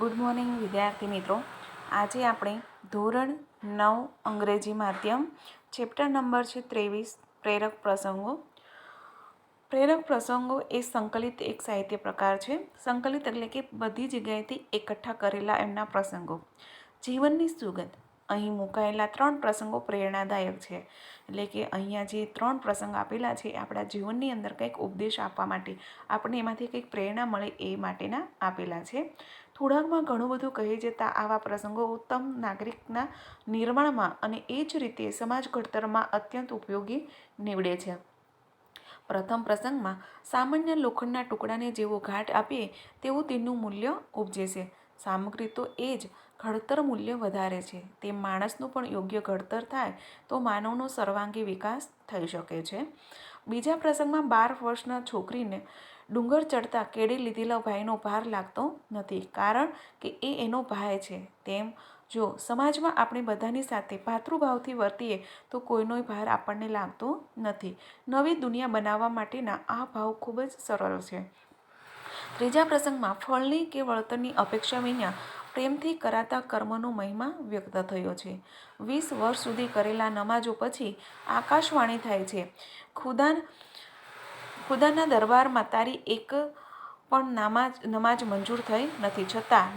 Good morning વિદ્યાર્થી મિત્રો. આજે આપણે ધોરણ 9 અંગ્રેજી માધ્યમ ચેપ્ટર નંબર છે 23 પ્રેરક પ્રસંગો. પ્રેરક પ્રસંગો એ સંકલિત એક સાહિત્ય પ્રકાર છે. સંકલિત એટલે કે બધી જગ્યાએથી એકઠા કરેલા એમના પ્રસંગો. જીવનની સુગંધ. અહીં મુકાયેલા 3 પ્રસંગો પ્રેરણાદાયક છે. એટલે કે અહીંયા જે 3 પ્રસંગ આપેલા છે આપણા જીવનની અંદર કંઈક ઉપદેશ આપવા માટે, આપણને એમાંથી કંઈક પ્રેરણા મળે એ માટેના આપેલા છે. થોડાકમાં ઘણું બધું કહી જતાં આવા પ્રસંગો ઉત્તમ નાગરિકના નિર્માણમાં અને એ જ રીતે સમાજ ઘડતરમાં અત્યંત ઉપયોગી નીવડે છે. પ્રથમ પ્રસંગમાં સામાન્ય લોખંડના ટુકડાને જેવો ઘાટ આપીએ તેવું તેનું મૂલ્ય ઉપજે છે. સામગ્રી તો એ જ ઘડતર મૂલ્ય વધારે છે. તે માણસનું પણ યોગ્ય ઘડતર થાય તો માનવનો સર્વાંગી વિકાસ થઈ શકે છે. બીજા પ્રસંગમાં 12 વર્ષના છોકરીને ડુંગર ચડતા કેડી લીધેલા ભાઈનો ભાર લાગતો નથી, કારણ કે એ એનો ભાઈ છે. તેમ જો સમાજમાં આપણે બધાની સાથે ભાતૃભાવથી વર્તીએ તો કોઈનો ભાર આપણને લાગતો નથી. નવી દુનિયા બનાવવા માટેના આ ભાવ ખૂબ જ સરળ છે. ત્રીજા પ્રસંગમાં ફળની કે વળતરની અપેક્ષા વિના પ્રેમથી કરાતા કર્મનો મહિમા વ્યક્ત થયો છે. 20 વર્ષ સુધી કરેલા નમાજો પછી આકાશવાણી થાય છે, ખુદાના દરબારમાં તારી એક પણ નમાજ મંજૂર થઈ નથી, છતાં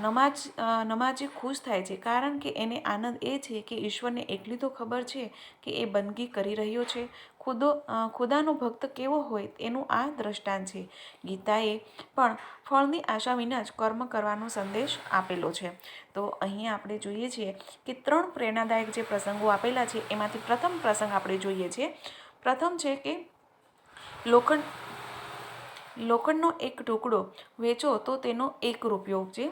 નમાજી ખુશ થાય છે, કારણ કે એને આનંદ એ છે કે ઈશ્વરને એટલી તો ખબર છે કે એ બંદગી કરી રહ્યો છે. ખુદાનો ભક્ત કેવો હોય એનું આ દ્રષ્ટાંત છે. ગીતાએ પણ ફળની આશા વિના જ કર્મ કરવાનો સંદેશ આપેલો છે. તો અહીંયા આપણે જોઈએ છીએ કે 3 પ્રેરણાદાયક જે પ્રસંગો આપેલા છે એમાંથી પ્રથમ પ્રસંગ આપણે જોઈએ છીએ. પ્રથમ છે કે લોખંડનો એક ટુકડો વેચો તો તેનો 1 રૂપિયો ઉપજે,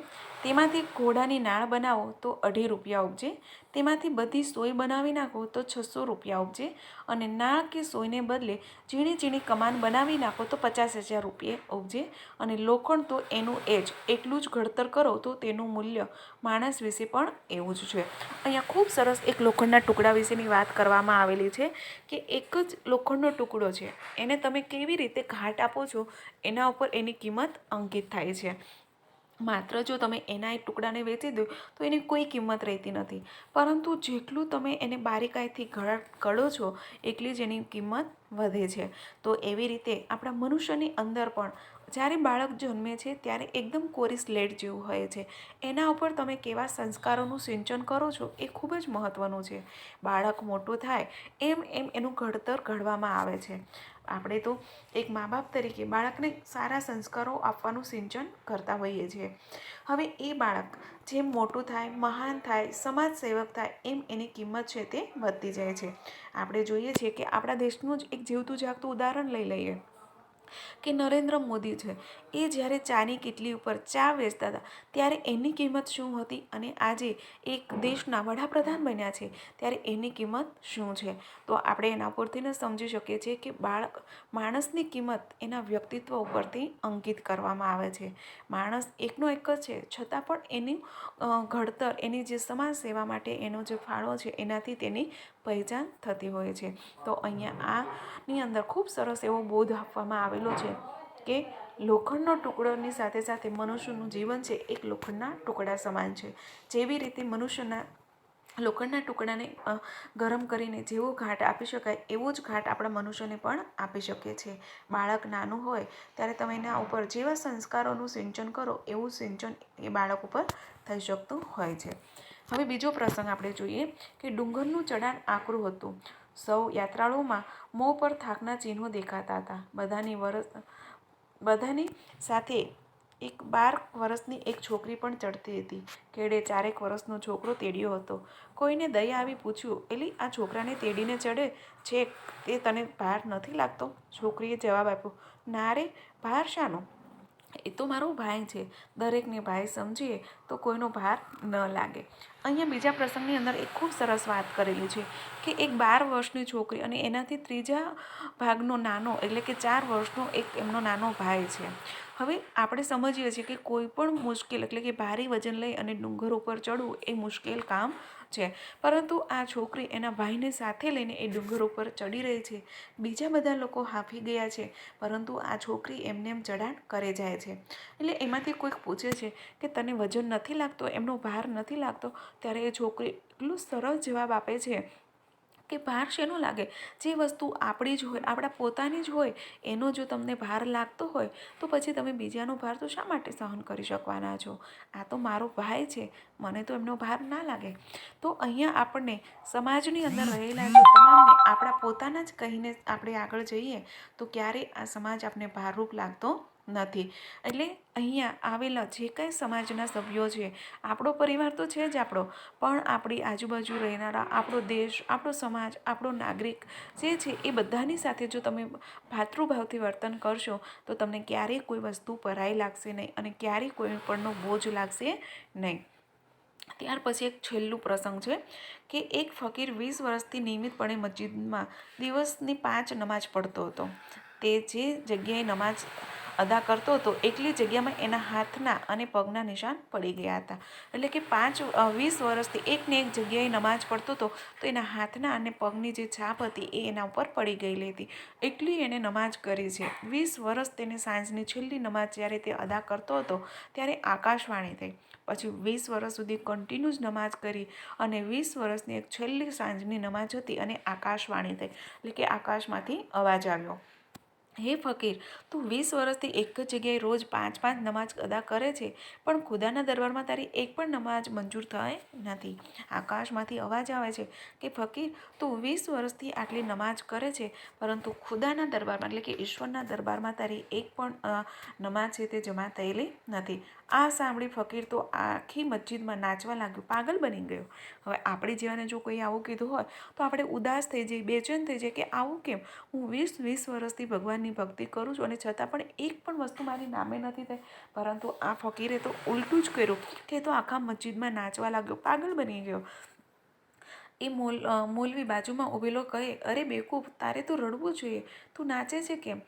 તેમાંથી ઘોડાની નાળ બનાવો તો 2.5 રૂપિયા ઉપજે, તેમાંથી બધી સોય બનાવી નાખો તો 600 રૂપિયા ઉપજે, અને નાળ કે સોયને બદલે ઝીણી ઝીણી કમાન બનાવી નાખો તો 50,000 રૂપિયા ઉપજે. અને લોખંડ તો એનું એ જ, એટલું જ ઘડતર કરો તો તેનું મૂલ્ય માણસ વિશે પણ એવું જ છે. અહીંયા ખૂબ સરસ એક લોખંડના ટુકડા વિશેની વાત કરવામાં આવેલી છે કે એક જ લોખંડનો ટુકડો છે, એને તમે કેવી રીતે ઘાટ આપો છો એના ઉપર એની કિંમત અંકિત થાય છે. માત્ર જો તમે એના એક ટુકડાને વેચી દો તો એની કોઈ કિંમત રહેતી નથી, પરંતુ જેટલું તમે એને બારીકાઈથી ઘડો છો એટલી જ એની કિંમત વધે છે. તો એવી રીતે આપણા મનુષ્યની અંદર પણ જ્યારે બાળક જન્મે છે ત્યારે એકદમ કોરી સ્લેટ જેવું હોય છે. એના ઉપર તમે કેવા સંસ્કારોનું સિંચન કરો છો એ ખૂબ જ મહત્ત્વનું છે. બાળક મોટું થાય એમ એમ એનું ઘડતર ઘડવામાં આવે છે. આપણે તો એક મા બાપ તરીકે બાળકને સારા સંસ્કારો આપવાનું સિંચન કરતા હોઈએ છીએ. હવે એ બાળક જેમ મોટું થાય, મહાન થાય, સમાજ સેવક થાય એમ એની કિંમત છે તે વધતી જાય છે. આપણે જોઈએ છીએ કે આપણા દેશનું જ એક જીવતું જાગતું ઉદાહરણ લઈ લઈએ કે નરેન્દ્ર મોદી છે. એ જ્યારે ચાની કીટલી ઉપર ચા વેચતા હતા ત્યારે એની કિંમત શું હતી, અને આજે એક દેશના વડાપ્રધાન બન્યા છે ત્યારે એની કિંમત શું છે. તો આપણે એના ઉપરથી જ સમજી શકીએ છીએ કે માણસની કિંમત એના વ્યક્તિત્વ ઉપરથી અંકિત કરવામાં આવે છે. માણસ એકનો એક જ છે, છતાં પણ એની ઘડતર, એની જે સમાજ સેવા માટે એનો જે ફાળો છે એનાથી તેની પહેચાન થતી હોય છે. તો અહીંયા આની અંદર ખૂબ સરસ એવો બોધ આપવામાં આવેલો છે કે લોખંડનો ટુકડોની સાથે સાથે મનુષ્યનું જીવન છે એક લોખંડના ટુકડા સમાન છે. જેવી રીતે મનુષ્યના લોખંડના ટુકડાને ગરમ કરીને જેવો ઘાટ આપી શકાય એવો જ ઘાટ આપણા મનુષ્યને પણ આપી શકીએ છીએ. બાળક નાનું હોય ત્યારે તમે એના ઉપર જેવા સંસ્કારોનું સિંચન કરો એવું સિંચન એ બાળક ઉપર થઈ શકતું હોય છે. હવે બીજો પ્રસંગ આપણે જોઈએ કે ડુંગરનું ચઢાણ આકરું હતું. સૌ યાત્રાળુઓમાં મોં પર થાકના ચિહ્નો દેખાતા હતા. બધાની સાથે એક 12 વર્ષની એક છોકરી પણ ચડતી હતી. કેડે 4 વર્ષનો છોકરો તેડ્યો હતો. કોઈને દયા આવી પૂછ્યું, એલી આ છોકરાને તેડીને ચડે છે તે તને ભાર નથી લાગતો? છોકરીએ જવાબ આપ્યો, ના રે, ભાર શાનો? એ તો મારો ભાઈ છે. દરેકને ભાઈ સમજીએ તો કોઈનો ભાર ન લાગે. અહીંયા બીજા પ્રસંગની અંદર એક ખૂબ સરસ વાત કરેલી છે કે એક 12 વર્ષની છોકરી અને એનાથી ત્રીજા ભાગનો નાનો એટલે કે 4 વર્ષનો એક એમનો નાનો ભાઈ છે. હવે આપણે સમજીએ છીએ કે કોઈ પણ મુશ્કેલ એટલે કે ભારે વજન લઈ અને ડુંગર ઉપર ચડવું એ મુશ્કેલ કામ છે, પરંતુ આ છોકરી એના ભાઈને સાથે લઈને એ ડુંગર ઉપર ચડી રહી છે. બીજા બધા લોકો હાંફી ગયા છે, પરંતુ આ છોકરી એમને એમ ચઢાણ કરે જાય છે. એટલે એમાંથી કોઈક પૂછે છે કે તને વજન નથી લાગતો, એમનો ભાર નથી લાગતો? ત્યારે એ છોકરી એટલું સરળ જવાબ આપે છે કે ભાર શેનો લાગે? જે વસ્તુ આપણી જ હોય, આપણા પોતાની જ હોય, એનો જો તમને ભાર લાગતો હોય તો પછી તમે બીજાનો ભાર તો શા માટે સહન કરી શકવાના છો? આ તો મારો ભાઈ છે, મને તો એમનો ભાર ના લાગે. તો અહીંયા આપણને સમાજની અંદર રહેલા જે તમામને આપણા પોતાના જ કહીને આપણે આગળ જઈએ તો ક્યારેય આ સમાજ આપણે ભારરૂપ લાગતો નથી. એટલે અહીંયા આવેલા જે કંઈ સમાજના સભ્યો છે, આપણો પરિવાર તો છે જ આપણો, પણ આપણી આજુબાજુ રહેનારા આપણો દેશ, આપણો સમાજ, આપણો નાગરિક જે છે એ બધાની સાથે જો તમે ભાતૃભાવથી વર્તન કરશો તો તમને ક્યારેય કોઈ વસ્તુ પરાઈ લાગશે નહીં અને ક્યારેય કોઈ પણનો બોજ લાગશે નહીં. ત્યાર પછી એક છેલ્લું પ્રસંગ છે કે એક ફકીર 20 વર્ષથી નિયમિતપણે મસ્જિદમાં દિવસની 5 નમાજ પઢતો હતો. તે જે જગ્યાએ નમાજ અદા કરતો હતો એટલી જગ્યામાં એના હાથના અને પગના નિશાન પડી ગયા હતા. એટલે કે 20 વર્ષથી એકને એક જગ્યાએ નમાજ પઢતો હતો તો એના હાથના અને પગની જે છાપ હતી એ એના ઉપર પડી ગયેલી હતી. એટલી એણે નમાજ કરી છે. 20 વર્ષ તેને સાંજની છેલ્લી નમાજ જ્યારે તે અદા કરતો હતો ત્યારે આકાશવાણી થઈ. પછી 20 વર્ષ સુધી કન્ટિન્યુઅસ નમાજ કરી અને 20 વર્ષની એક છેલ્લી સાંજની નમાજ હતી અને આકાશવાણી થઈ, એટલે કે આકાશમાંથી અવાજ આવ્યો, હે ફકીર, તું 20 વર્ષથી એક જ જગ્યાએ રોજ 5 નમાજ અદા કરે છે, પણ ખુદાના દરબારમાં તારી એક પણ નમાજ મંજૂર થઈ નથી. આકાશમાંથી અવાજ આવે છે કે ફકીર, તું 20 વર્ષથી આટલી નમાજ કરે છે, પરંતુ ખુદાના દરબારમાં એટલે કે ઈશ્વરના દરબારમાં તારી એક પણ નમાજ છે તે જમા થયેલી નથી. આ સાંભળી ફકીર તો આખી મસ્જિદમાં નાચવા લાગ્યો, પાગલ બની ગયો. હવે આપણી જેવાને જો કોઈ આવું કીધું હોય તો આપણે ઉદાસ થઈ જઈએ, બેચેન થઈ જઈએ કે આવું કેમ? હું 20 વર્ષથી ભગવાનની ભક્તિ કરું છું અને છતાં પણ એક પણ વસ્તુ મારી નામે નથી થઈ. પરંતુ આ ફકીરે તો ઉલટું જ કર્યું કે તો આખા મસ્જિદમાં નાચવા લાગ્યો, પાગલ બની ગયો. એ મૌલવી બાજુમાં ઊભેલો કહે, અરે બેવકૂફ, તારે તો રડવું જોઈએ, તું નાચે છે કેમ?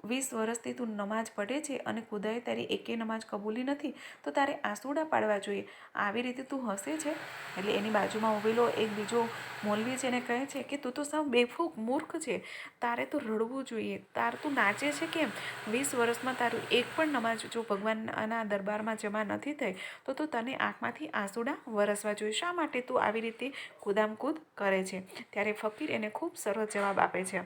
20 વર્ષથી તું નમાજ પઢે છે અને ખુદાએ તારી એકે નમાજ કબૂલી નથી તો તારે આંસુડા પાડવા જોઈએ, આવી રીતે તું હસે છે? એટલે એની બાજુમાં ઊભેલો એક બીજો મૌલવી છે એને કહે છે કે તું તો સાવ બેફૂક મૂર્ખ છે, તારે તો રડવું જોઈએ, તું નાચે છે કેમ? 20 વર્ષમાં તારું એક પણ નમાજ જો ભગવાનના દરબારમાં જમા નથી થઈ તો તને આંખમાંથી આંસુડા વરસવા જોઈએ, શા માટે તું આવી રીતે કૂદામકૂદ કરે છે? ત્યારે ફકીર એને ખૂબ સરળ જવાબ આપે છે,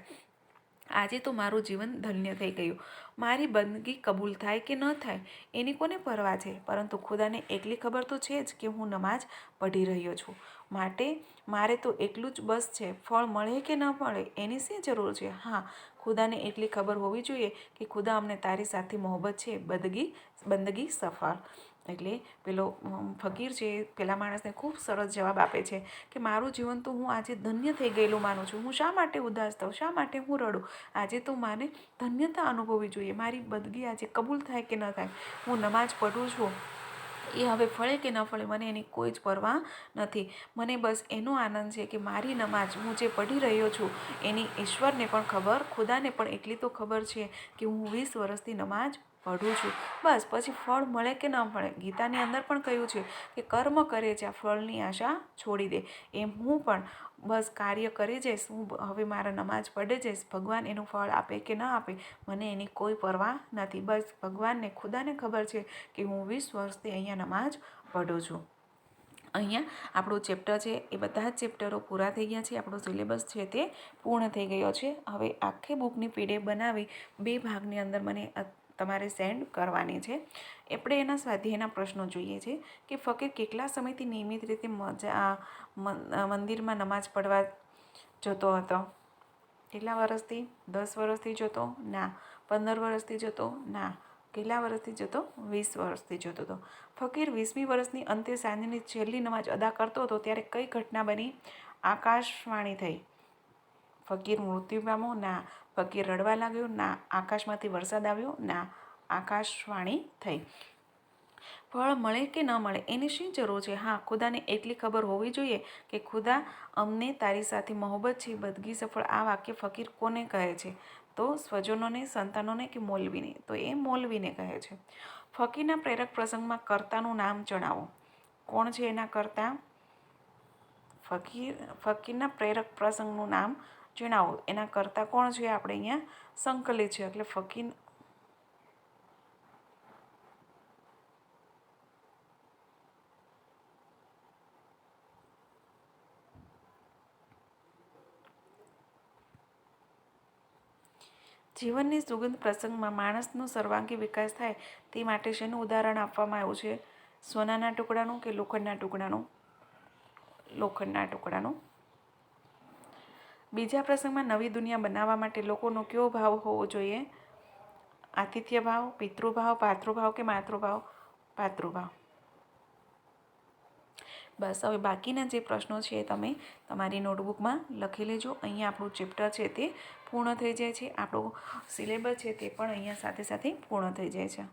આજે તો મારું જીવન ધન્ય થઈ ગયું. મારી બંદગી કબૂલ થાય કે ન થાય એની કોને પરવા છે, પરંતુ ખુદાને એટલી ખબર તો છે જ કે હું નમાજ પઢી રહ્યો છું, માટે મારે તો એટલું જ બસ છે. ફળ મળે કે ન મળે એની શી જરૂર છે? હા, ખુદાને એટલી ખબર હોવી જોઈએ કે ખુદા અમને તારી સાથે મોહબ્બત છે, બંદગી સફળ. એટલે પેલો ફકીર છે પેલા માણસને ખૂબ સરસ જવાબ આપે છે કે મારું જીવન તો હું આજે ધન્ય થઈ ગયેલું માનું છું, હું શા માટે ઉદાસ થાઉં, શા માટે હું રડું? આજે તો મારે ધન્યતા અનુભવવી જોઈએ, મારી બંદગી આજે કબૂલ થાય કે ન થાય, હું નમાજ પઢું છું, એ હવે ફળે કે ન ફળે મને એની કોઈ જ પરવા નથી. મને બસ એનો આનંદ છે કે મારી નમાજ હું જે પઢી રહ્યો છું એની ઈશ્વરને પણ ખબર, ખુદાને પણ એટલી તો ખબર છે કે હું 20 વર્ષથી નમાજ પઢું છું. બસ પછી ફળ મળે કે ન મળે, ગીતાની અંદર પણ કહ્યું છે કે કર્મ કરે છે, આ ફળની આશા છોડી દે. એમ હું પણ બસ કાર્ય કરી જઈશ, હું હવે મારા નમાજ પઢી જઈશ, ભગવાન એનું ફળ આપે કે ન આપે મને એની કોઈ પરવા નથી. બસ ભગવાનને, ખુદાને ખબર છે કે હું 20 વર્ષથી અહીંયા નમાજ પઢું છું. અહીંયા આપણું ચેપ્ટર છે એ બધા જ ચેપ્ટરો પૂરા થઈ ગયા છે, આપણો સિલેબસ છે તે પૂર્ણ થઈ ગયો છે. હવે આખી બુકની PDF બનાવી 2 ભાગની અંદર મને તમારે સેન્ડ કરવાની છે. આપણે એના સ્વાધ્યાયના પ્રશ્નો જોઈએ છે કે ફકીર કેટલા સમયથી નિયમિત રીતે મંદિરમાં નમાજ પઢવા જતો હતો? કેટલા વર્ષથી? 10 વર્ષથી જતો? ના. 15 વર્ષથી જતો? ના. કેટલા વર્ષથી જતો? 20 વર્ષથી જતો હતો. ફકીર 20મી વર્ષની અંતે સાંજની છેલ્લી નમાજ અદા કરતો હતો ત્યારે કઈ ઘટના બની? આકાશવાણી થઈ. ફકીર મૃત્યુ પામ્યો? ના. ફકીર રડવા લાગ્યો? ના. આકાશમાંથી વરસાદ આવ્યો? ના. આકાશવાણી થઈ. ફળ મળે કે ન મળે એની શી જરૂર છે? હા, ખુદાને એટલી ખબર હોવી જોઈએ કે ખુદા અમને તારી સાથે મોહબ્બત છે. બંદગી સફળ આ વાક્ય ફકીર કોને કહે છે? તો સ્વજનોને, સંતાનોને કે મૌલવીને? તો એ મૌલવીને કહે છે. ફકીરના પ્રેરક પ્રસંગમાં કર્તાનું નામ જણાવો. કોણ છે એના કર્તા? ફકીરના પ્રેરક પ્રસંગનું નામ જણાવો. એના કર્તા કોણ છે? આપણે અહીંયા સંકલિત છે એટલે ફકીર. જીવનની સુગંધ પ્રસંગમાં માણસનો સર્વાંગી વિકાસ થાય તે માટે શેનું ઉદાહરણ આપવામાં આવ્યું છે? સોનાના ટુકડાનું કે લોખંડના ટુકડાનું? લોખંડના ટુકડાનું. બીજા પ્રસંગમાં નવી દુનિયા બનાવવા માટે લોકોનો કયો ભાવ હોવો જોઈએ? આતિથ્ય ભાવ, પિતૃભાવ, પાતૃભાવ કે માતૃભાવ? પાતૃભાવ. બસ હવે બાકીના જે પ્રશ્નો છે એ તમે તમારી નોટબુકમાં લખી લેજો. અહીંયા આપણું ચેપ્ટર છે તે પૂર્ણ થઈ જાય છે. આપણું સિલેબસ છે તે પણ અહીંયા સાથે સાથે પૂર્ણ થઈ જાય છે.